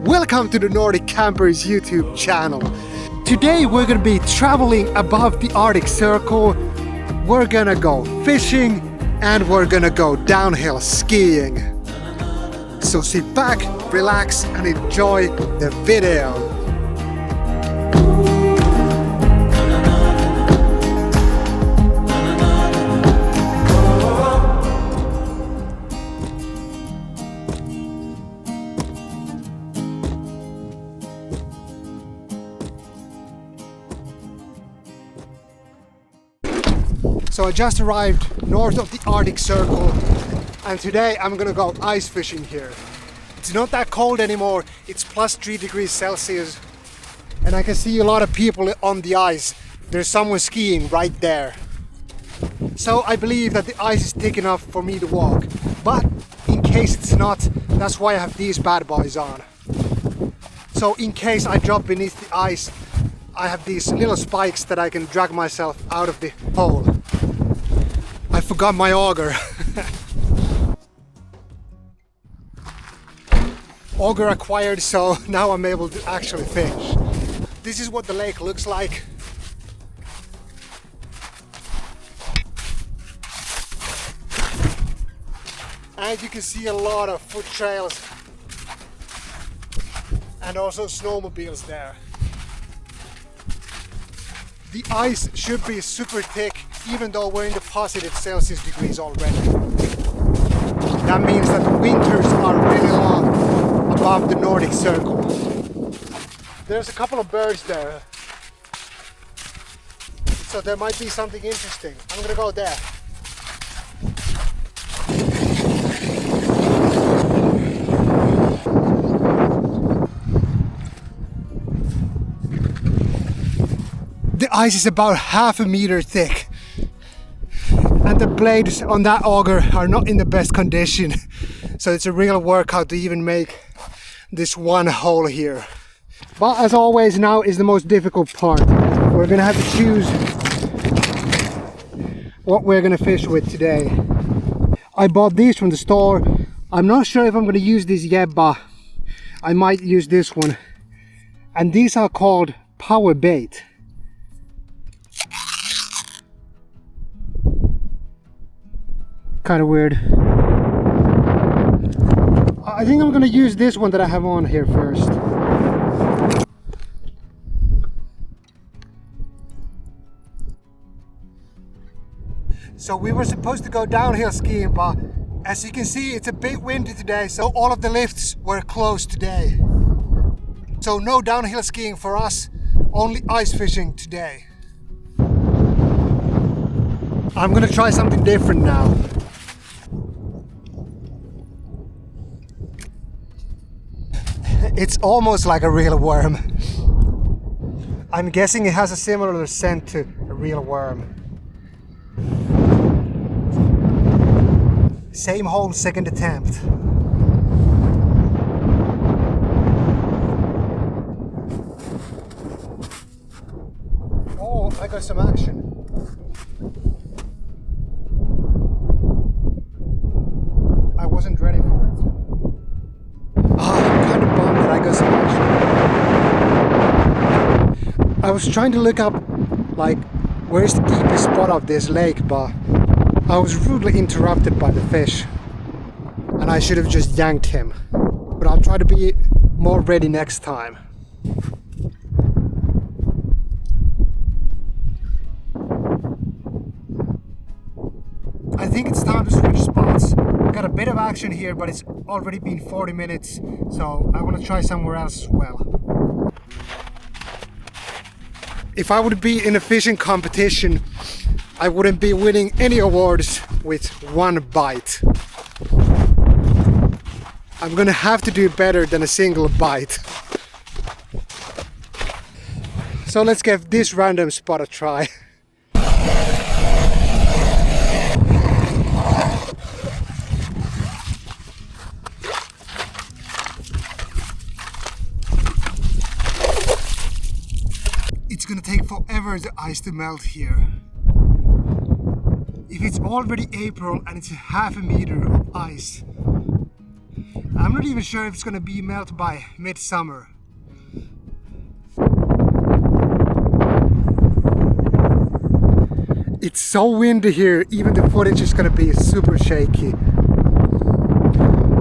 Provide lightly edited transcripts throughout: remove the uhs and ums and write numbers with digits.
Welcome to the Nordic Campers YouTube channel. Today we're gonna be traveling above the Arctic Circle. We're gonna go fishing and we're gonna go downhill skiing. So sit back, relax and enjoy the video. So I just arrived north of the Arctic Circle and today I'm gonna go ice fishing here. It's not that cold anymore, it's plus 3 degrees Celsius and I can see a lot of people on the ice. There's someone skiing right there. So I believe that the ice is thick enough for me to walk, but in case it's not, that's why I have these bad boys on. So in case I drop beneath the ice, I have these little spikes that I can drag myself out of the hole. I forgot my auger. Auger acquired, so now I'm able to actually fish. This is what the lake looks like. And you can see a lot of foot trails and also snowmobiles there. The ice should be super thick, even though we're in the positive Celsius degrees already. That means that the winters are really long above the Nordic Circle. There's a couple of birds there, so there might be something interesting. I'm gonna go there. The ice is about half a meter thick and the blades on that auger are not in the best condition, so it's a real workout to even make this one hole here. But as always, now is the most difficult part. We're gonna have to choose what we're gonna fish with today. I bought these from the store. I'm not sure if I'm gonna use this yet, but I might use this one. And these are called power bait. Kind of weird. I think I'm gonna use this one that I have on here first. So we were supposed to go downhill skiing, but as you can see, it's a bit windy today, so all of the lifts were closed today. So no downhill skiing for us, only ice fishing today. I'm gonna try something different now. It's almost like a real worm. I'm guessing it has a similar scent to a real worm. Same hole, second attempt. Oh, I got some action. I wasn't ready for it. I'm kind of bummed that I got so much. I was trying to look up, like, where's the deepest spot of this lake, but I was rudely interrupted by the fish. And I should have just yanked him. But I'll try to be more ready next time. I think it's time to switch spots. I got a bit of action here, but it's already been 40 minutes, so I want to try somewhere else as well. If I would be in a fishing competition, I wouldn't be winning any awards with one bite. I'm gonna have to do better than a single bite. So let's give this random spot a try. It's gonna take forever the ice to melt here. If it's already April and it's half a meter of ice, I'm not even sure if it's gonna be melted by midsummer. It's so windy here, even the footage is gonna be super shaky.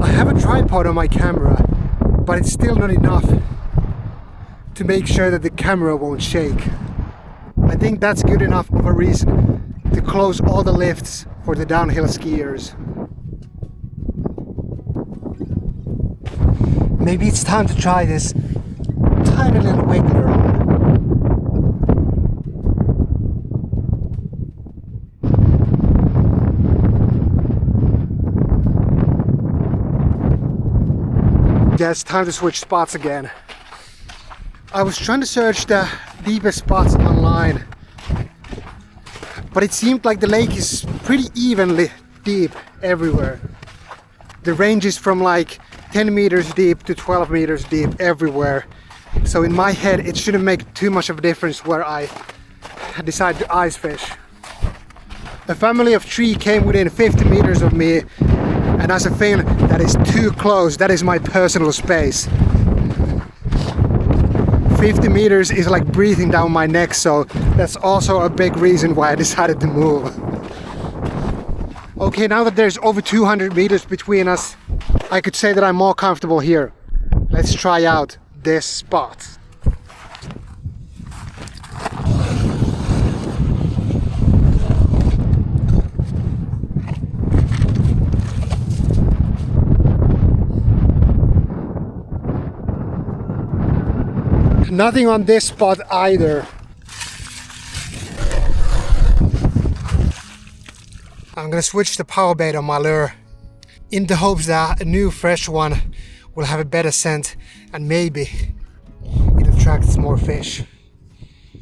I have a tripod on my camera, but it's still not enough to make sure that the camera won't shake. I think that's good enough of a reason to close all the lifts for the downhill skiers. Maybe it's time to try this tiny little wiggler on. Yeah, it's time to switch spots again. I was trying to search the deepest spots online, but it seemed like the lake is pretty evenly deep everywhere. The range is from like 10 meters deep to 12 meters deep everywhere. So in my head it shouldn't make too much of a difference where I decide to ice fish. A family of 3 came within 50 meters of me, and as I feel that is too close, that is my personal space. 50 meters is like breathing down my neck, so that's also a big reason why I decided to move. Okay, now that there's over 200 meters between us, I could say that I'm more comfortable here. Let's try out this spot. Nothing on this spot either. I'm gonna switch the power bait on my lure in the hopes that a new fresh one will have a better scent and maybe it attracts more fish.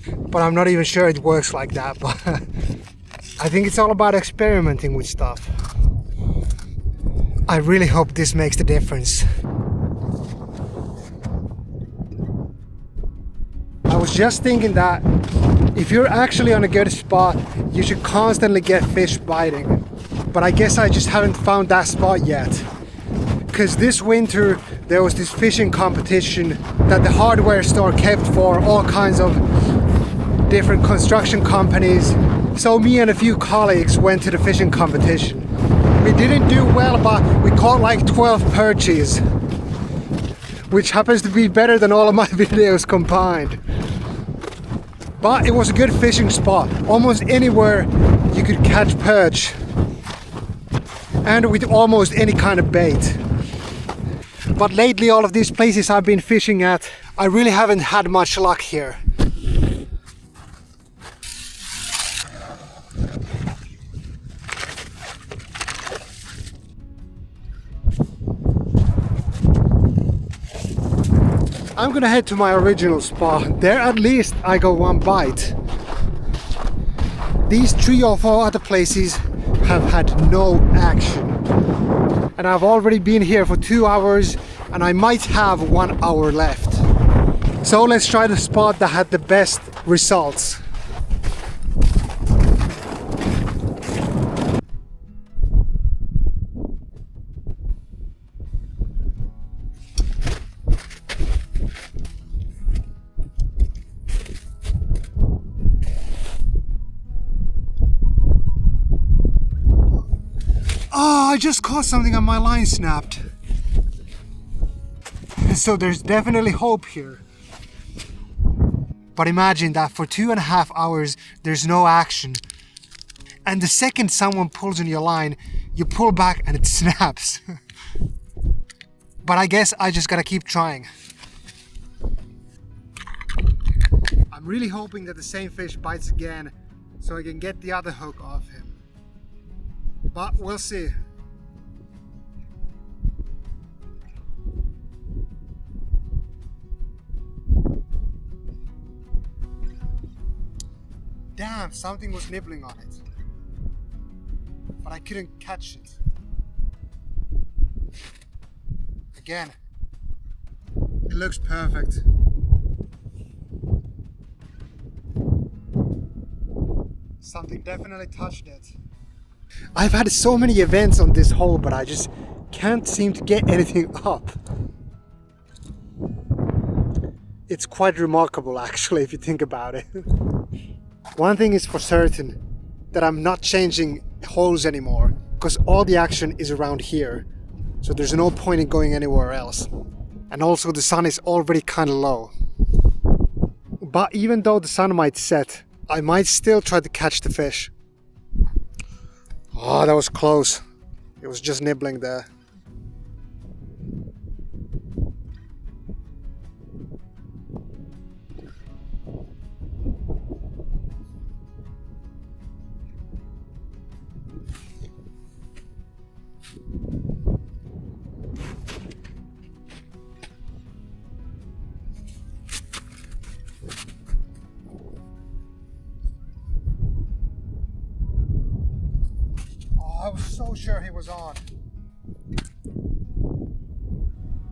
But I'm not even sure it works like that, but I think it's all about experimenting with stuff. I really hope this makes the difference. I was just thinking that if you're actually on a good spot, you should constantly get fish biting. But I guess I just haven't found that spot yet. Because this winter there was this fishing competition that the hardware store kept for all kinds of different construction companies. So me and a few colleagues went to the fishing competition. We didn't do well, but we caught like 12 perches, which happens to be better than all of my videos combined. But it was a good fishing spot. Almost anywhere you could catch perch, and with almost any kind of bait. But lately all of these places I've been fishing at, I really haven't had much luck here. I'm gonna head to my original spot. There at least I got one bite. These 3 or 4 other places have had no action. And I've already been here for 2 hours and I might have 1 hour left. So let's try the spot that had the best results. Oh, I just caught something and my line snapped. So there's definitely hope here. But imagine that for 2.5 hours there's no action. And the second someone pulls on your line, you pull back and it snaps. But I guess I just gotta keep trying. I'm really hoping that the same fish bites again so I can get the other hook off him. But we'll see. Damn, something was nibbling on it. But I couldn't catch it. Again, it looks perfect. Something definitely touched it. I've had so many events on this hole, but I just can't seem to get anything up. It's quite remarkable actually if you think about it. One thing is for certain, that I'm not changing holes anymore because all the action is around here. So there's no point in going anywhere else. And also the sun is already kind of low. But even though the sun might set, I might still try to catch the fish. Oh, that was close. It was just nibbling there. I was so sure he was on.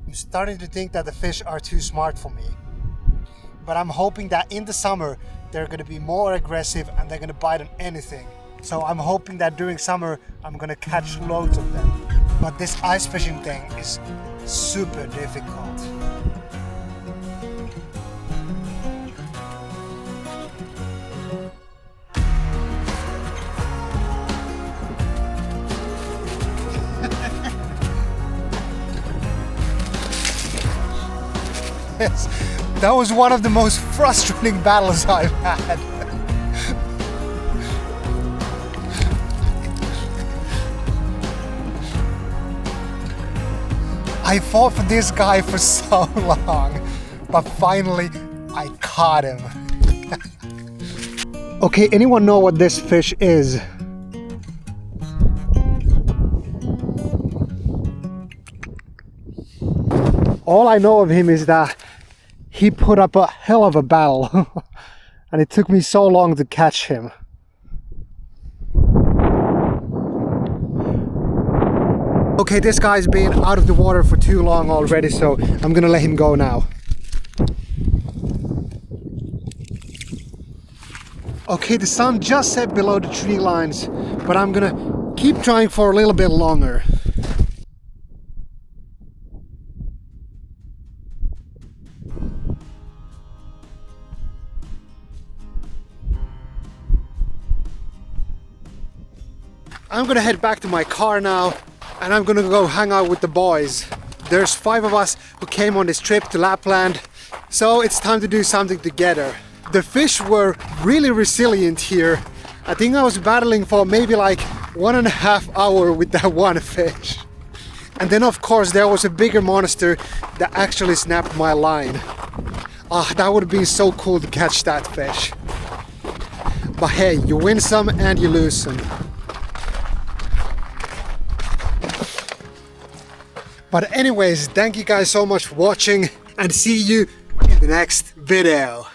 I'm starting to think that the fish are too smart for me. But I'm hoping that in the summer they're going to be more aggressive and they're going to bite on anything. So I'm hoping that during summer I'm going to catch loads of them. But this ice fishing thing is super difficult. Yes, that was one of the most frustrating battles I've had. I fought for this guy for so long, but finally I caught him. Okay, anyone know what this fish is? All I know of him is that he put up a hell of a battle and it took me so long to catch him. Okay, this guy's been out of the water for too long already, so I'm gonna let him go now. Okay, the sun just set below the tree lines, but I'm gonna keep trying for a little bit longer. I'm gonna head back to my car now and I'm gonna go hang out with the boys. There's 5 of us who came on this trip to Lapland, so it's time to do something together. The fish were really resilient here. I think I was battling for maybe like 1.5 hours with that one fish. And then of course there was a bigger monster that actually snapped my line. Ah, that would have been so cool to catch that fish. But hey, you win some and you lose some. But anyways, thank you guys so much for watching and see you in the next video.